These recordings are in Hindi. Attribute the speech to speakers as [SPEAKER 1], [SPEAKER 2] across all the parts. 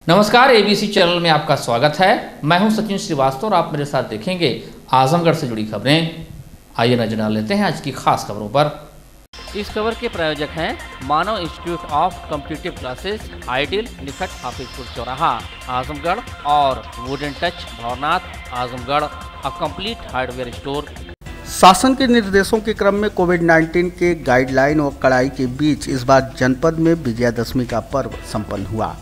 [SPEAKER 1] नमस्कार, एबीसी चैनल में आपका स्वागत है। मैं हूं सचिन श्रीवास्तव और आप मेरे साथ देखेंगे आजमगढ़ से जुड़ी खबरें। आइए नजर डाल लेते हैं आज की खास खबरों पर।
[SPEAKER 2] इस खबर के प्रायोजक हैं Manav institute of competitive classes, ideal, निकट हाफिजपुर चौराहा, आजमगढ़ और wooden touch Bhavnath, Azamgarh, a complete hardware store.
[SPEAKER 3] शासन के निर्देशों के क्रम में कोविड-19 के गाइडलाइन और कड़ाई के बीच इस बार जनपद में विजयादशमी का पर्व संपन्न हुआ।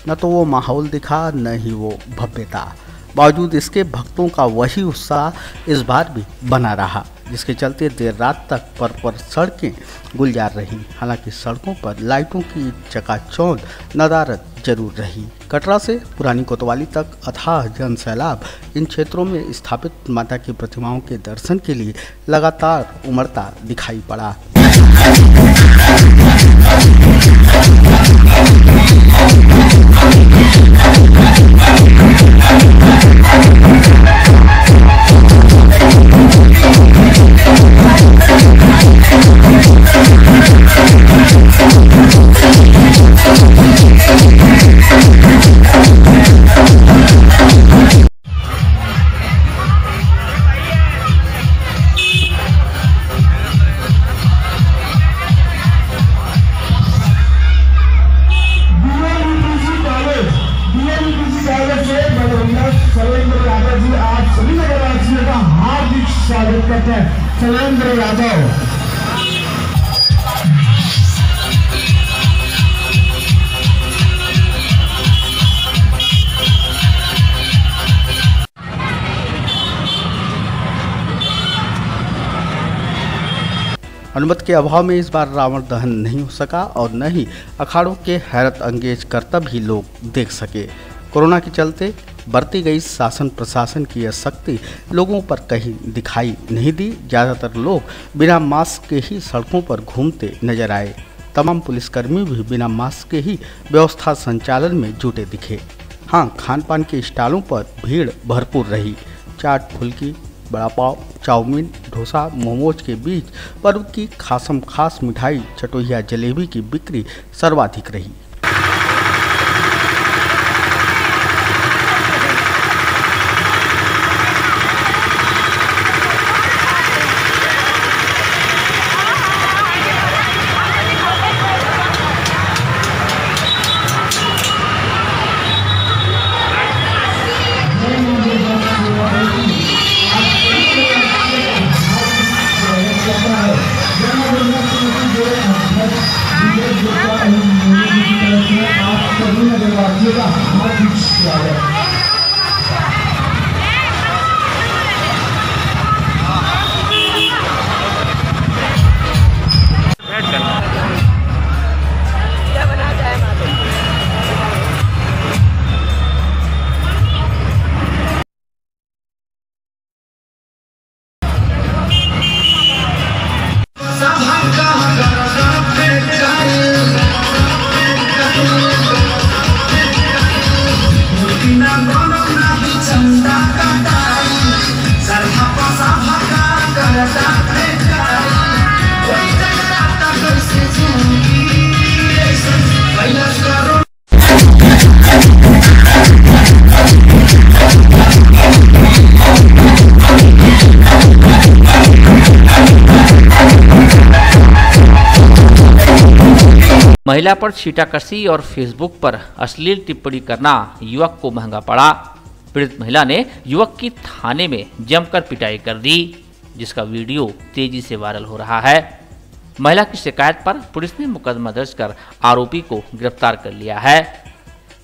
[SPEAKER 3] न तो वो माहौल दिखा, न ही वो भव्यता। बावजूद इसके भक्तों का वही उत्साह इस बार भी बना रहा, जिसके चलते देर रात तक पर सड़कें गुलजार रहीं। हालांकि सड़कों पर लाइटों की चकाचौंध नदारत जरूर रही। कटरा से पुरानी कोतवाली तक अथाह जन सैलाब इन क्षेत्रों में स्थापित माता की प्रतिमाओं के दर्शन के लिए लगातार उमड़ता दिखाई पड़ा।
[SPEAKER 4] स्वागत करते हैं शैलेंद्र यादव।
[SPEAKER 3] अनुमति के अभाव में इस बार रावण दहन नहीं हो सका और न ही अखाड़ों के हैरत अंगेज करतब ही लोग देख सके। कोरोना के चलते बरती गई शासन प्रशासन की यह सख्ती लोगों पर कहीं दिखाई नहीं दी। ज़्यादातर लोग बिना मास्क के ही सड़कों पर घूमते नजर आए। तमाम पुलिसकर्मी भी बिना मास्क के ही व्यवस्था संचालन में जुटे दिखे। हाँ, खान पान के स्टॉलों पर भीड़ भरपूर रही। चाट, फुल्की, बड़ा पाव, चाउमीन, डोसा, मोमोज के बीच पर्व की खासम खास मिठाई चटोहिया जलेबी की बिक्री सर्वाधिक रही। आप सभी नगरवासियों का हार्दिक स्वागत।
[SPEAKER 2] महिला पर छीटाकशी और फेसबुक पर अश्लील टिप्पणी करना युवक को महंगा पड़ा। पीड़ित महिला ने युवक की थाने में जमकर पिटाई कर दी, जिसका वीडियो तेजी से वायरल हो रहा है। महिला की शिकायत पर पुलिस ने मुकदमा दर्ज कर आरोपी को गिरफ्तार कर लिया है।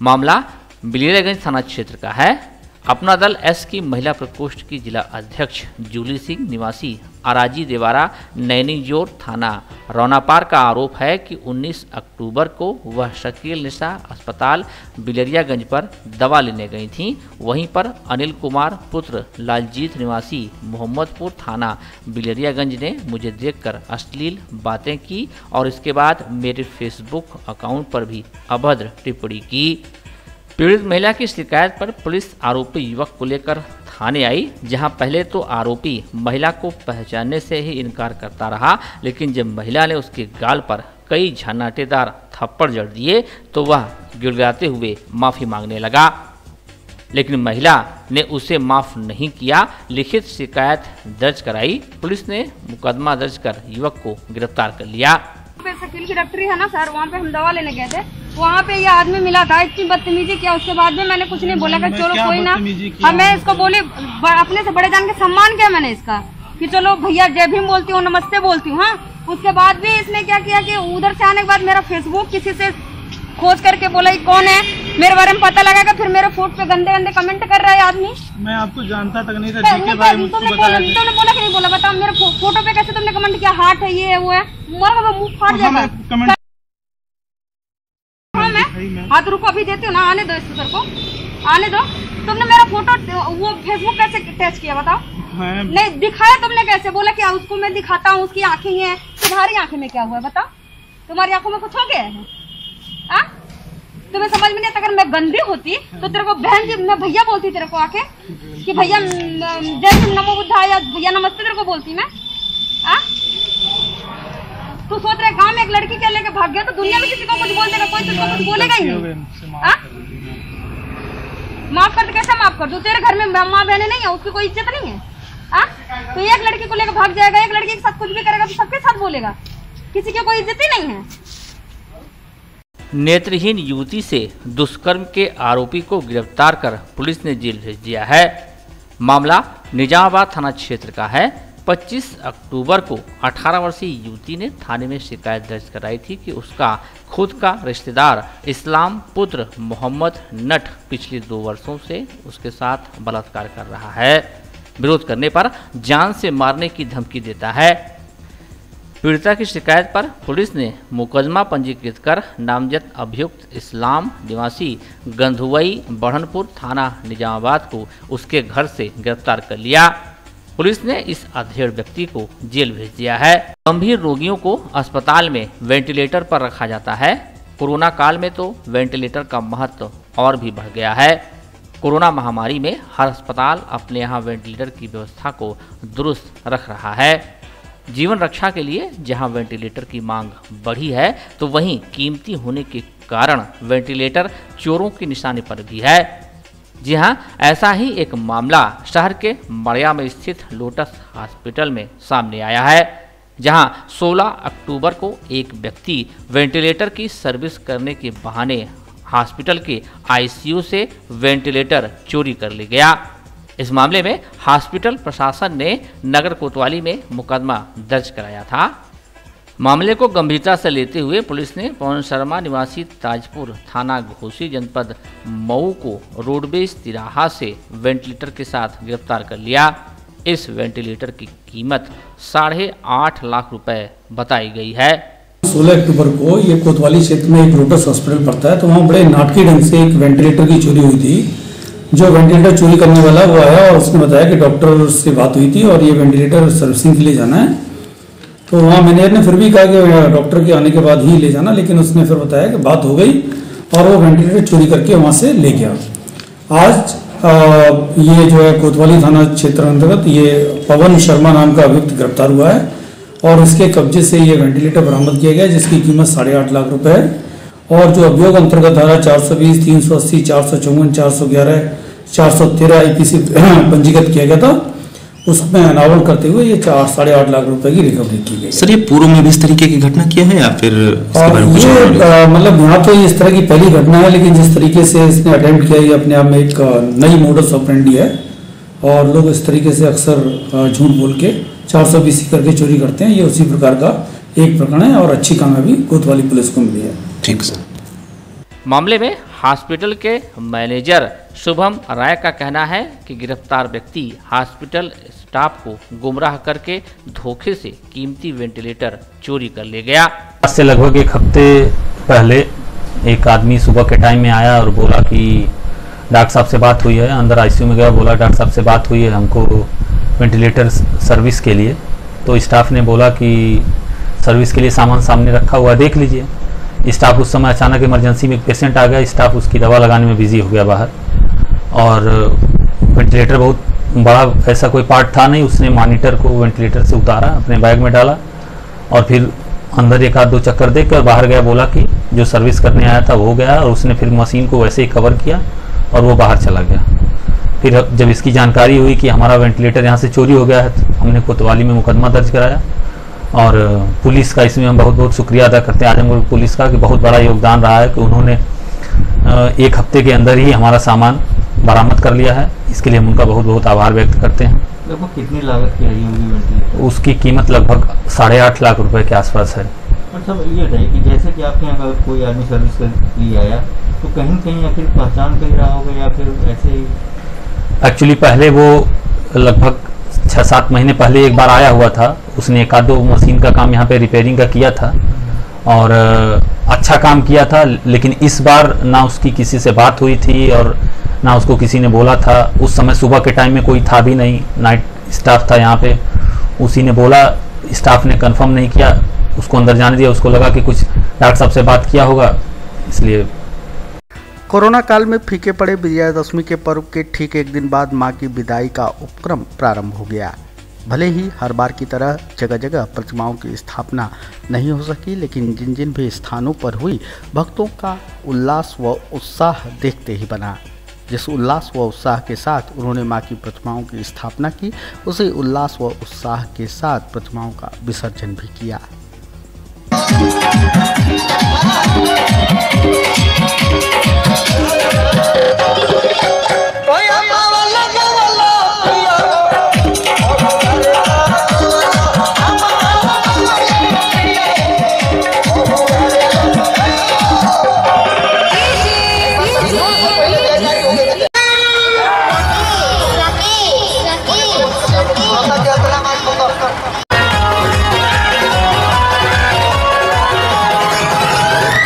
[SPEAKER 2] मामला बिलियरगंज थाना क्षेत्र का है। अपना दल एस की महिला प्रकोष्ठ की जिला अध्यक्ष जूली सिंह निवासी अराजी देवारा नैनीजोर थाना रौनापार का आरोप है कि 19 अक्टूबर को वह शकील निशा अस्पताल बिलरियागंज पर दवा लेने गई थीं। वहीं पर अनिल कुमार पुत्र लालजीत निवासी मोहम्मदपुर थाना बिलरियागंज ने मुझे देखकर अश्लील बातें की और इसके बाद मेरे फेसबुक अकाउंट पर भी अभद्र टिप्पणी की। पीड़ित महिला की शिकायत पर पुलिस आरोपी युवक को लेकर थाने आई, जहां पहले तो आरोपी महिला को पहचानने से ही इनकार करता रहा, लेकिन जब महिला ने उसके गाल पर कई झन्नाटेदार थप्पड़ जड़ दिए तो वह गिड़गिड़ाते हुए माफ़ी मांगने लगा, लेकिन महिला ने उसे माफ़ नहीं किया। लिखित शिकायत दर्ज कराई। पुलिस ने मुकदमा दर्ज कर युवक को गिरफ्तार कर लिया।
[SPEAKER 5] शकील की डॉक्टरी है ना सर, वहाँ पे हम दवा लेने गए थे, वहाँ पे ये आदमी मिला था, इतनी बदतमीजी किया। उसके बाद में मैंने कुछ नहीं बोला कि चलो कोई ना, मैं इसको बोली, अपने से बड़े जान के सम्मान किया मैंने इसका कि चलो भैया जय भीम बोलती हूँ, नमस्ते बोलती हूँ। हाँ, उसके बाद भी इसने क्या किया कि उधर से आने के बाद मेरा फेसबुक किसी से खोज करके बोला ये कौन है, मेरे बारे में पता लगाएगा, फिर मेरे फोटो पे गंदे गंदे कमेंट कर रहा है आदमी।
[SPEAKER 6] मैं आपको जानता तक नहीं था।
[SPEAKER 5] तुमने बोला कि नहीं बोला, बताओ मेरे फोटो पे कैसे तुमने कमेंट किया, हार्ट है, ये है, वो है, मुंह फाड़ जाएगा। हाँ तो रुको, अभी देती हूँ ना, आने दो इसको, सर को आने दो। तुमने मेरा फोटो वो फेसबुक कैसे अटैच किया बताओ? नहीं दिखाया तुमने कैसे? बोला कि उसको मैं दिखाता हूँ, उसकी आंखें हैं, तुम्हारी आंखें में क्या हुआ है बताओ? तुम्हारी आंखों में कुछ हो गया है? तुम्हें समझ में नहीं आता? अगर मैं गंदी होती तो तेरे को बहन जी मैं भैया बोलती तेरे को आके कि भैया जय भीम नमो बुद्धा या भैया नमस्ते तेरे को बोलती मैं। तू सोच रहे गांव में एक लड़की क्या लेके भाग गया तो दुनिया में किसी को कुछ बोल देगा? कोई तुझको कुछ बोलेगा ही नहीं। माफ कर, कैसे माफ कर दूं? तेरे घर में माँ बहने नहीं है, उसकी कोई इज्जत नहीं है। तो एक लड़की को लेकर भाग जाएगा, एक लड़की के साथ कुछ भी करेगा तो सबके साथ बोलेगा, किसी की कोई इज्जत ही नहीं है।
[SPEAKER 2] नेत्रहीन युवती से दुष्कर्म के आरोपी को गिरफ्तार कर पुलिस ने जेल भेज दिया है। मामला निजामाबाद थाना क्षेत्र का है। 25 अक्टूबर को 18 वर्षीय युवती ने थाने में शिकायत दर्ज कराई थी कि उसका खुद का रिश्तेदार इस्लाम पुत्र मोहम्मद नट पिछले 2 वर्षों से उसके साथ बलात्कार कर रहा है। विरोध करने पर जान से मारने की धमकी देता है। पीड़िता की शिकायत पर पुलिस ने मुकदमा पंजीकृत कर नामजद अभियुक्त इस्लाम निवासी गंधुवई बढ़नपुर थाना निजामाबाद को उसके घर से गिरफ्तार कर लिया। पुलिस ने इस अधेड़ व्यक्ति को जेल भेज दिया है। गंभीर रोगियों को अस्पताल में वेंटिलेटर पर रखा जाता है। कोरोना काल में तो वेंटिलेटर का महत्व और भी बढ़ गया है। कोरोना महामारी में हर अस्पताल अपने यहाँ वेंटिलेटर की व्यवस्था को दुरुस्त रख रहा है। जीवन रक्षा के लिए जहां वेंटिलेटर की मांग बढ़ी है तो वहीं कीमती होने के कारण वेंटिलेटर चोरों की निशाने पर भी है। जी हां, ऐसा ही एक मामला शहर के मड़िया में स्थित लोटस हॉस्पिटल में सामने आया है, जहां 16 अक्टूबर को एक व्यक्ति वेंटिलेटर की सर्विस करने के बहाने हॉस्पिटल के आईसीयू से वेंटिलेटर चोरी कर ले गया। इस मामले में हॉस्पिटल प्रशासन ने नगर कोतवाली में मुकदमा दर्ज कराया था। मामले को गंभीरता से लेते हुए पुलिस ने पवन शर्मा निवासी ताजपुर थाना घोसी जनपद मऊ को रोडवेज तिराहा से वेंटिलेटर के साथ गिरफ्तार कर लिया। इस वेंटिलेटर की कीमत 8.5 लाख रुपए बताई गई है।
[SPEAKER 7] 16 अक्टूबर को ये कोतवाली क्षेत्र में एक लोटस हॉस्पिटल पड़ता है, तो वहाँ बड़े नाटकीय ढंग से एक वेंटिलेटर की चोरी हुई थी। जो वेंटिलेटर चोरी करने वाला वो आया और उसने बताया कि डॉक्टर से बात हुई थी और ये वेंटिलेटर सर्विसिंग के लिए जाना है। तो वहाँ मैनेजर ने फिर भी कहा कि डॉक्टर के आने के बाद ही ले जाना, लेकिन उसने फिर बताया कि बात हो गई और वो वेंटिलेटर चोरी करके वहाँ से ले गया। आज ये जो है कोतवाली थाना क्षेत्र अंतर्गत ये पवन शर्मा नाम का अभियुक्त गिरफ्तार हुआ है और इसके कब्जे से ये वेंटिलेटर बरामद किया गया, जिसकी कीमत 8.5 लाख रुपए है। और जो अभियोग अंतर्गत धारा 420, 380, 454, 411, 413 आईपीसी पंजीकृत किया गया था, उसमें अनावरण करते हुए ये 8.5 लाख रुपए की रिकवरी की गई।
[SPEAKER 8] सर, ये पूर्व में भी इस तरीके की घटना किया है या फिर
[SPEAKER 7] ये मतलब यहाँ तो इस तरह की पहली घटना है, लेकिन जिस तरीके से इसने अटेम्प्ट किया ये अपने आप में एक नई मोडस ऑपरेंडी है और लोग इस तरीके से अक्सर झूठ बोल के 420 करके चोरी करते हैं। ये उसी प्रकार का एक प्रकरण है और अच्छी कामयाबी कोतवाली पुलिस को मिली है।
[SPEAKER 8] ठीक सर।
[SPEAKER 2] मामले में हॉस्पिटल के मैनेजर शुभम राय का कहना है कि गिरफ्तार व्यक्ति हॉस्पिटल स्टाफ को गुमराह करके धोखे से कीमती वेंटिलेटर चोरी कर ले गया।
[SPEAKER 9] आज से लगभग 1 हफ्ते पहले एक आदमी सुबह के टाइम में आया और बोला कि डॉक्टर साहब से बात हुई है। अंदर आईसीयू में गया, बोला डॉक्टर साहब से बात हुई है हमको वेंटिलेटर सर्विस के लिए। तो स्टाफ ने बोला कि सर्विस के लिए सामान सामने रखा हुआ देख लीजिए। स्टाफ उस समय अचानक इमरजेंसी में पेशेंट आ गया, स्टाफ उसकी दवा लगाने में बिजी हो गया बाहर और वेंटिलेटर बहुत बड़ा ऐसा कोई पार्ट था नहीं। उसने मॉनिटर को वेंटिलेटर से उतारा, अपने बैग में डाला और फिर अंदर एक आध दो चक्कर देकर बाहर गया, बोला कि जो सर्विस करने आया था वो गया, और उसने फिर मशीन को वैसे ही कवर किया और वो बाहर चला गया। फिर जब इसकी जानकारी हुई कि हमारा वेंटिलेटर यहाँ से चोरी हो गया है, तो हमने कोतवाली में मुकदमा दर्ज कराया। और पुलिस का इसमें हम बहुत बहुत शुक्रिया अदा करते हैं आजमगढ़ पुलिस का, कि बहुत बड़ा योगदान रहा है कि उन्होंने एक हफ्ते के अंदर ही हमारा सामान बरामद कर लिया है। इसके लिए हम उनका बहुत बहुत आभार व्यक्त करते हैं।
[SPEAKER 10] लगभग कितनी लागत की आई होगी वेंटिलेटर?
[SPEAKER 9] उसकी कीमत लगभग 8.5 लाख रुपए के आसपास है।
[SPEAKER 10] अच्छा, ये बताइए कि जैसे कि आपके यहाँ अगर कोई आदमी सर्विस के लिए आया तो कहीं कहीं या फिर पहचान कहीं रहा होगा या फिर ऐसे ही?
[SPEAKER 9] एक्चुअली पहले वो लगभग 6-7 महीने पहले एक बार आया हुआ था, उसने एक आध दो मशीन का काम यहाँ पे रिपेयरिंग का किया था और अच्छा काम किया था। लेकिन इस बार ना उसकी किसी से बात हुई थी और ना उसको किसी ने बोला था। उस समय सुबह के टाइम में कोई था भी नहीं, नाइट स्टाफ था यहाँ पे। उसी ने बोला, स्टाफ ने कंफर्म नहीं किया, उसको अंदर जाने दिया। उसको लगा कि कुछ डॉक्टर साहब से बात किया होगा, इसलिए।
[SPEAKER 3] कोरोना काल में फीके पड़े विजयादशमी के पर्व के ठीक एक दिन बाद मां की विदाई का उपक्रम प्रारंभ हो गया। भले ही हर बार की तरह जगह जगह प्रतिमाओं की स्थापना नहीं हो सकी, लेकिन जिन जिन भी स्थानों पर हुई, भक्तों का उल्लास व उत्साह देखते ही बना। जिस उल्लास व उत्साह के साथ उन्होंने मां की प्रतिमाओं की स्थापना की, उसी उल्लास व उत्साह के साथ प्रतिमाओं का विसर्जन भी किया।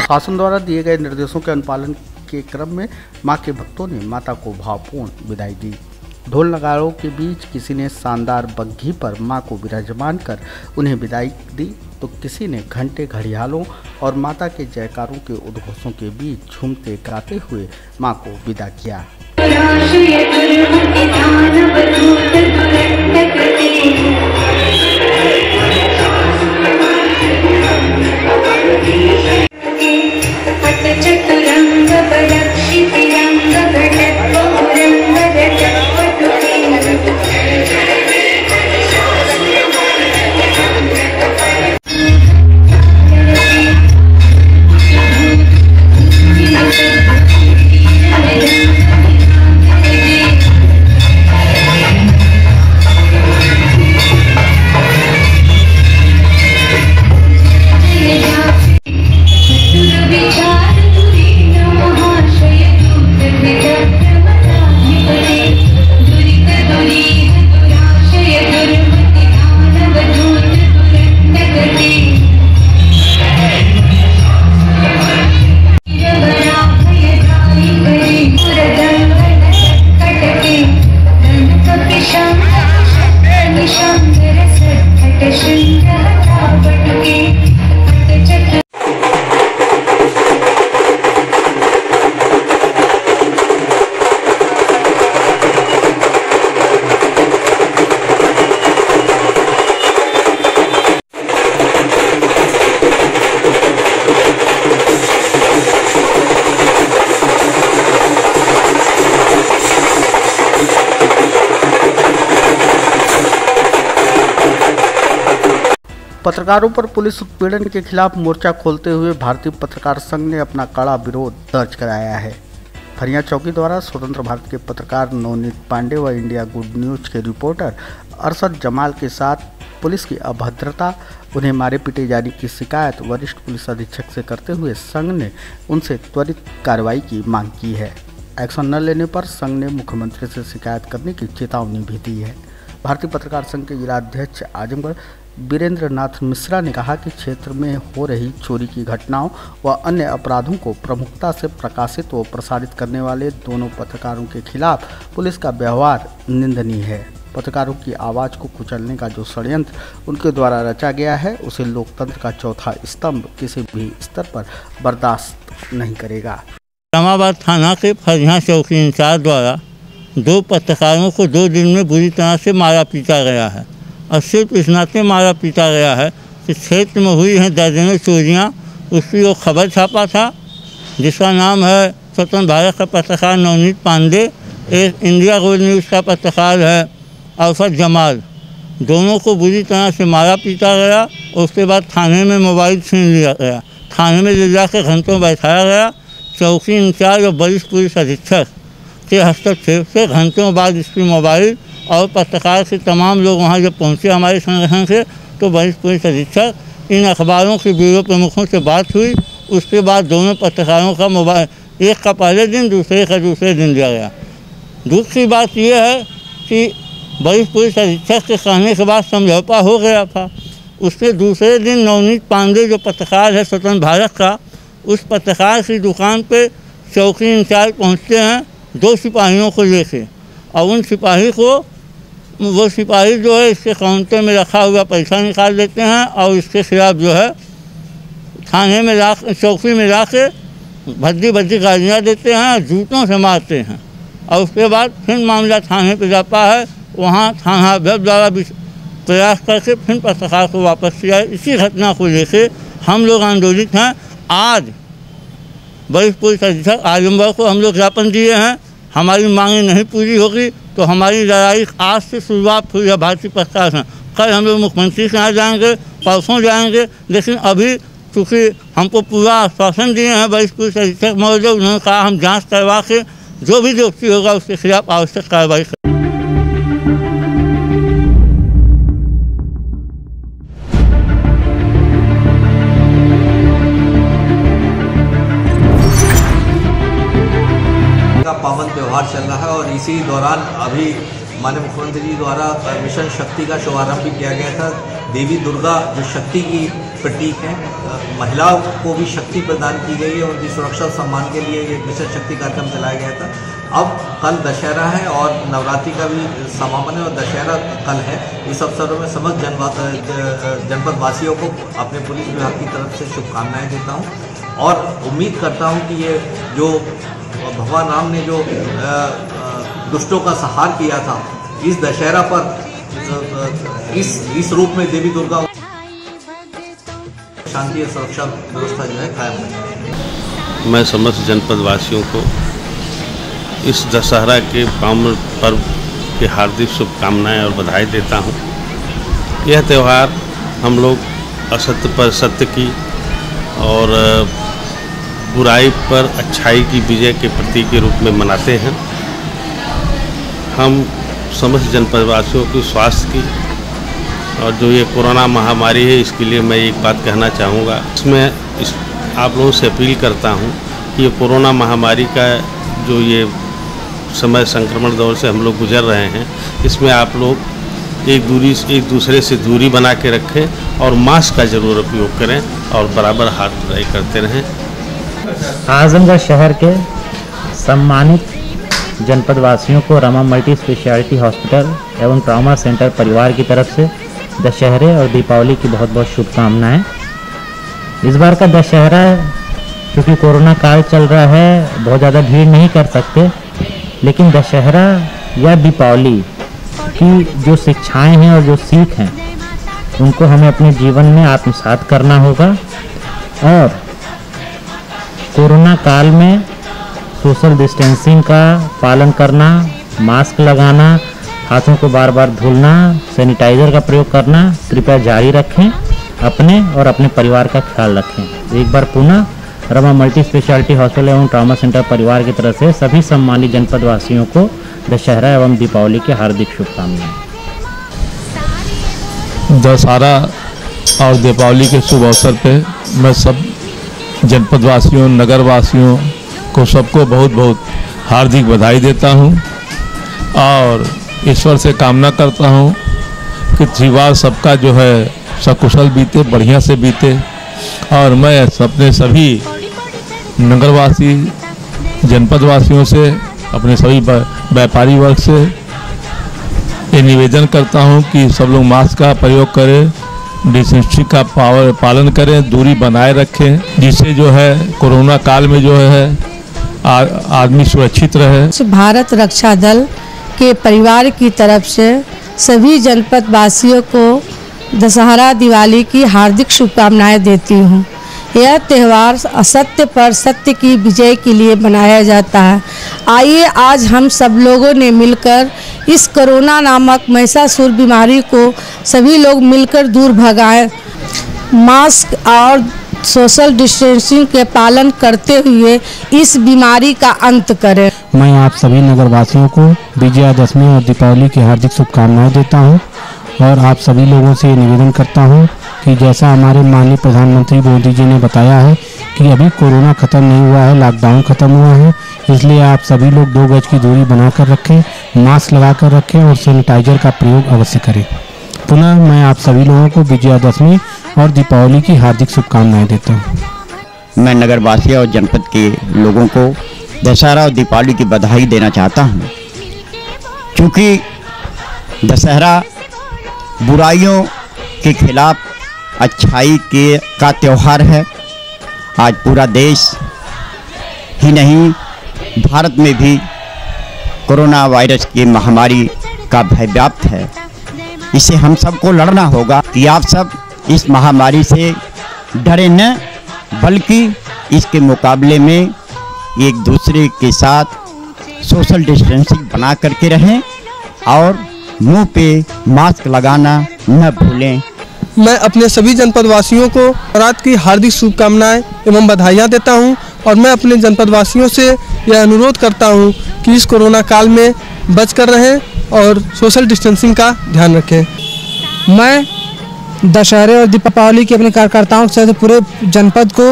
[SPEAKER 3] शासन द्वारा दिए गए निर्देशों के अनुपालन के क्रम में मां के भक्तों ने माता को भावपूर्ण विदाई दी। ढोल नगाड़ों के बीच किसी ने शानदार बग्घी पर मां को विराजमान कर उन्हें विदाई दी, तो किसी ने घंटे घड़ियालों और माता के जयकारों के उद्घोषों के बीच झूमते गाते हुए मां को विदा किया। पत्रकारों पर पुलिस उत्पीड़न के खिलाफ मोर्चा खोलते हुए भारतीय पत्रकार संघ ने अपना कड़ा विरोध दर्ज कराया है। फरिया चौकी द्वारा स्वतंत्र भारत के पत्रकार नवनीत पांडे व इंडिया गुड न्यूज के रिपोर्टर अरशद जमाल के साथ पुलिस की अभद्रता, उन्हें मारे पीटे जाने की शिकायत वरिष्ठ पुलिस अधीक्षक से करते हुए संघ ने उनसे त्वरित कार्रवाई की मांग की है। एक्शन न लेने पर संघ ने मुख्यमंत्री से शिकायत करने की चेतावनी भी दी है। भारतीय पत्रकार संघ के जिलाध्यक्ष आजमगढ़ वीरेंद्र नाथ मिश्रा ने कहा कि क्षेत्र में हो रही चोरी की घटनाओं व अन्य अपराधों को प्रमुखता से प्रकाशित व प्रसारित करने वाले दोनों पत्रकारों के खिलाफ पुलिस का व्यवहार निंदनीय है। पत्रकारों की आवाज़ को कुचलने का जो षड्यंत्र उनके द्वारा रचा गया है, उसे लोकतंत्र का चौथा स्तंभ किसी भी स्तर पर बर्दाश्त नहीं करेगा।
[SPEAKER 11] इस्लामाबाद थाना के फरिया चौकी इंचार्ज द्वारा 2 पत्रकारों को 2 दिन में बुरी तरह से मारा पीटा गया है और सिर्फ इस नाते मारा पीटा गया है कि क्षेत्र में हुई हैं दर्जनों चोरियाँ, उसकी वो खबर छापा था, जिसका नाम है स्वतंत्र भारत का पत्रकार नवनीत पांडे, एक इंडिया गोल्ड न्यूज़ का पत्रकार है अरफत जमाल। दोनों को बुरी तरह से मारा पीटा गया। उसके बाद थाने में मोबाइल छीन लिया गया। थाने में ले जाकर घंटों बैठाया गया। चौकी इंचार्ज और वरिष्ठ पुलिस अधीक्षक के हस्तक्षेप से घंटों बाद इसकी मोबाइल और पत्रकार से तमाम लोग वहाँ जब पहुँचे हमारे संगठन से, तो वरिष्ठ पुलिस अधीक्षक इन अखबारों के ब्यूरो प्रमुखों से बात हुई। उसके बाद दोनों पत्रकारों का मोबाइल, एक का पहले दिन, दूसरे का दूसरे दिन लिया गया। दूसरी बात यह है कि वरिष्ठ पुलिस अधीक्षक के कहने के बाद समझौता हो गया था। उसके दूसरे दिन नवनीत पांडे जो पत्रकार है स्वतंत्र भारत का, उस पत्रकार की दुकान पे चौकी इंचार्ज पहुंचते हैं 2 सिपाहियों को लेके, और उन सिपाही को, वो सिपाही जो है इसके काउंटर में रखा हुआ पैसा निकाल देते हैं और इसके खिलाफ जो है थाने में चौकी में ला के भद्दी गालियाँ देते हैं, जूतों से मारते हैं। और उसके बाद फिर मामला थाने पे जाता है। वहाँ थाना अध्यक्ष द्वारा प्रयास करके फिर पत्रकार को वापस किया। इसी घटना को लेकर हम लोग आंदोलित हैं। आज वरिष्ठ पुलिस अधीक्षक आजमगढ़ को हम लोग ज्ञापन दिए हैं। हमारी मांगें नहीं पूरी होगी तो हमारी लड़ाई आज से शुरुआत हुई है भारतीय पत्रकार संघ। कल हम लोग मुख्यमंत्री के यहाँ जाएंगे, परसों जाएंगे, लेकिन अभी चूँकि हमको पूरा आश्वासन दिए हैं वरिष्ठ पुलिस अधीक्षक महोदय, उन्होंने कहा हम जाँच करवा के जो भी दोषी होगा उसके खिलाफ आवश्यक कार्रवाई करें।
[SPEAKER 12] पावन त्यौहार चल रहा है और इसी दौरान अभी माननीय मुख्यमंत्री जी द्वारा मिशन शक्ति का शुभारंभ भी किया गया था। देवी दुर्गा जो शक्ति की प्रतीक है, महिलाओं को भी शक्ति प्रदान की गई है। उनकी सुरक्षा सम्मान के लिए ये मिशन शक्ति कार्यक्रम चलाया गया था। अब कल दशहरा है और नवरात्रि का भी समापन है और दशहरा कल है। इस अवसरों में समस्त जनपद वासियों को अपने पुलिस विभाग की तरफ से शुभकामनाएँ देता हूँ और उम्मीद करता हूँ कि ये जो भगवान राम ने जो दुष्टों का संहार किया था, इस दशहरा पर इस रूप में देवी दुर्गा शांति और सुरक्षा व्यवस्था जो है कायम रहे।
[SPEAKER 13] मैं समस्त जनपद वासियों को इस दशहरा के पावन पर्व की हार्दिक शुभकामनाएं और बधाई देता हूं। यह त्यौहार हम लोग असत्य पर सत्य की और बुराई पर अच्छाई की विजय के प्रतीक के रूप में मनाते हैं। हम समस्त जनपदवासियों की स्वास्थ्य की और जो ये कोरोना महामारी है इसके लिए मैं एक बात कहना चाहूँगा। आप लोगों से अपील करता हूँ कि ये कोरोना महामारी का जो ये समय संक्रमण दौर से हम लोग गुजर रहे हैं, इसमें आप लोग एक दूसरे से दूरी बना के रखें और मास्क का ज़रूर उपयोग करें और बराबर हाथ धुलाई करते रहें।
[SPEAKER 14] आजमगढ़ शहर के सम्मानित जनपद वासियों को रमा मल्टी स्पेशलिटी हॉस्पिटल एवं ट्रॉमा सेंटर परिवार की तरफ से दशहरे और दीपावली की बहुत बहुत शुभकामनाएं। इस बार का दशहरा क्योंकि कोरोना काल चल रहा है, बहुत ज़्यादा भीड़ नहीं कर सकते, लेकिन दशहरा या दीपावली की जो शिक्षाएं हैं और जो सीख हैं उनको हमें अपने जीवन में आत्मसात करना होगा और कोरोना काल में सोशल डिस्टेंसिंग का पालन करना, मास्क लगाना, हाथों को बार बार धुलना, सैनिटाइज़र का प्रयोग करना कृपया जारी रखें। अपने और अपने परिवार का ख्याल रखें। एक बार पुनः रमा मल्टी स्पेशलिटी हॉस्पिटल एवं ट्रॉमा सेंटर परिवार की तरफ से सभी सम्मानित जनपद वासियों को दशहरा एवं दीपावली की हार्दिक शुभकामनाएं।
[SPEAKER 15] दशहरा और दीपावली के शुभ अवसर पे मैं सब जनपद वासियों, नगर वासियों को सबको बहुत बहुत हार्दिक बधाई देता हूं और ईश्वर से कामना करता हूं कि त्योहार सबका जो है सकुशल बीते, बढ़िया से बीते। और मैं अपने सभी नगरवासी, जनपद वासियों से, अपने सभी व्यापारी वर्ग से ये निवेदन करता हूं कि सब लोग मास्क का प्रयोग करें, डिस्टेंसिंग का पालन करें, दूरी बनाए रखें, जिससे जो है कोरोना काल में जो है आदमी सुरक्षित रहे।
[SPEAKER 16] भारत रक्षा दल के परिवार की तरफ से सभी जनपद वासियों को दशहरा दिवाली की हार्दिक शुभकामनाएं देती हूँ। यह त्यौहार असत्य पर सत्य की विजय के लिए मनाया जाता है। आइए आज हम सब लोगों ने मिलकर इस कोरोना नामक महिषासुर बीमारी को सभी लोग मिलकर दूर भगाएं। मास्क और सोशल डिस्टेंसिंग के पालन करते हुए इस बीमारी का अंत करें।
[SPEAKER 17] मैं आप सभी नगरवासियों को विजयादशमी और दीपावली की हार्दिक शुभकामनाएं देता हूं और आप सभी लोगों से निवेदन करता हूं कि जैसा हमारे माननीय प्रधानमंत्री मोदी जी ने बताया है कि अभी कोरोना ख़त्म नहीं हुआ है, लॉकडाउन ख़त्म हुआ है, इसलिए आप सभी लोग 2 गज की दूरी बनाकर रखें, मास्क लगा कर रखें और सैनिटाइजर का प्रयोग अवश्य करें। पुनः मैं आप सभी लोगों को विजयादशमी और दीपावली की हार्दिक शुभकामनाएं देता हूं।
[SPEAKER 18] मैं नगरवासी और जनपद के लोगों को दशहरा और दीपावली की बधाई देना चाहता हूं, क्योंकि दशहरा बुराइयों के खिलाफ अच्छाई का त्यौहार है। आज पूरा देश ही नहीं, भारत में भी कोरोना वायरस की महामारी का भय व्याप्त है। इसे हम सबको लड़ना होगा कि आप सब इस महामारी से डरे न, बल्कि इसके मुकाबले में एक दूसरे के साथ सोशल डिस्टेंसिंग बना करके रहें और मुंह पे मास्क लगाना न भूलें।
[SPEAKER 6] मैं अपने सभी जनपद वासियों को रात की हार्दिक शुभकामनाएं एवं बधाइयाँ देता हूं और मैं अपने जनपद वासियों से यह अनुरोध करता हूं कि इस कोरोना काल में बच कर रहें और सोशल डिस्टेंसिंग का ध्यान रखें।
[SPEAKER 16] मैं दशहरे और दीपावली के अपने कार्यकर्ताओं से पूरे जनपद को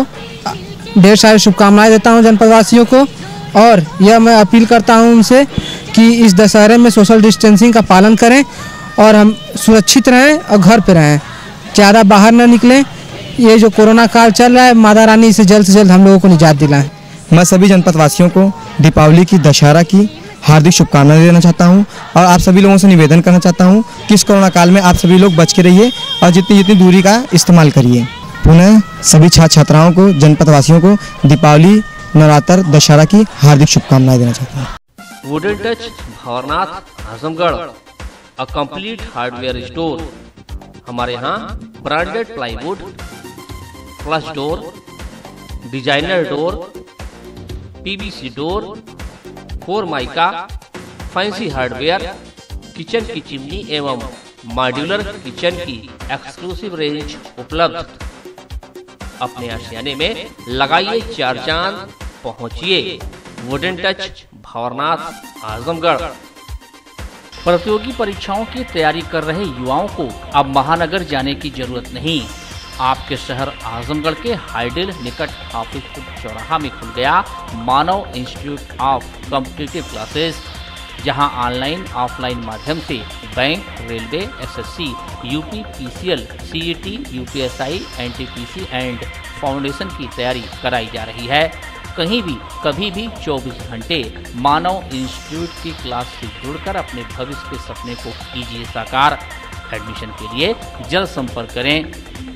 [SPEAKER 16] ढेर सारी शुभकामनाएं देता हूं, जनपद वासियों को, और यह मैं अपील करता हूं उनसे कि इस दशहरे में सोशल डिस्टेंसिंग का पालन करें और हम सुरक्षित रहें और घर पे रहें, ज़्यादा बाहर न निकलें। ये जो कोरोना काल चल रहा है, माता रानी इसे जल्द से जल्द हम लोगों को निजात दिलाएं।
[SPEAKER 19] मैं सभी जनपद वासियों को दीपावली की, दशहरा की हार्दिक शुभकामनाएं देना चाहता हूं और आप सभी लोगों से निवेदन करना चाहता हूं कि इस कोरोना काल में आप सभी लोग बच के रहिए और जितनी दूरी का इस्तेमाल करिए। पुनः सभी छात्र छात्राओं को, जनपद वासियों को दीपावली, नवरात्र, दशहरा की हार्दिक शुभकामनाएं देना चाहता हूँ।
[SPEAKER 2] Wooden touch Bhanwarnath Azamgarh, a complete hardware store. हमारे यहाँ branded plywood, flush door, designer door, PVC door, Formica, fancy hardware, kitchen की चिमनी एवं मॉड्यूलर किचन की एक्सक्लूसिव रेंज उपलब्ध। अपने आशियाने में लगाइए 4 चांद, पहुंचिए वुडन टच भंवरनाथ आजमगढ़। प्रतियोगी परीक्षाओं की तैयारी कर रहे युवाओं को अब महानगर जाने की जरूरत नहीं। आपके शहर आजमगढ़ के हाईडेल निकट हाफिजपुर चौराहा में खुल गया मानव इंस्टीट्यूट ऑफ कॉम्पिटिटिव क्लासेस, जहां ऑनलाइन ऑफलाइन माध्यम से bank, railway, SSC, UP, PCL, CET, UPSI, NTPC and foundation की तैयारी कराई जा रही है। कहीं भी कभी भी 24 घंटे मानव इंस्टीट्यूट की क्लास से जुड़कर अपने भविष्य के सपने को कीजिए साकार। एडमिशन के लिए जल्द संपर्क करें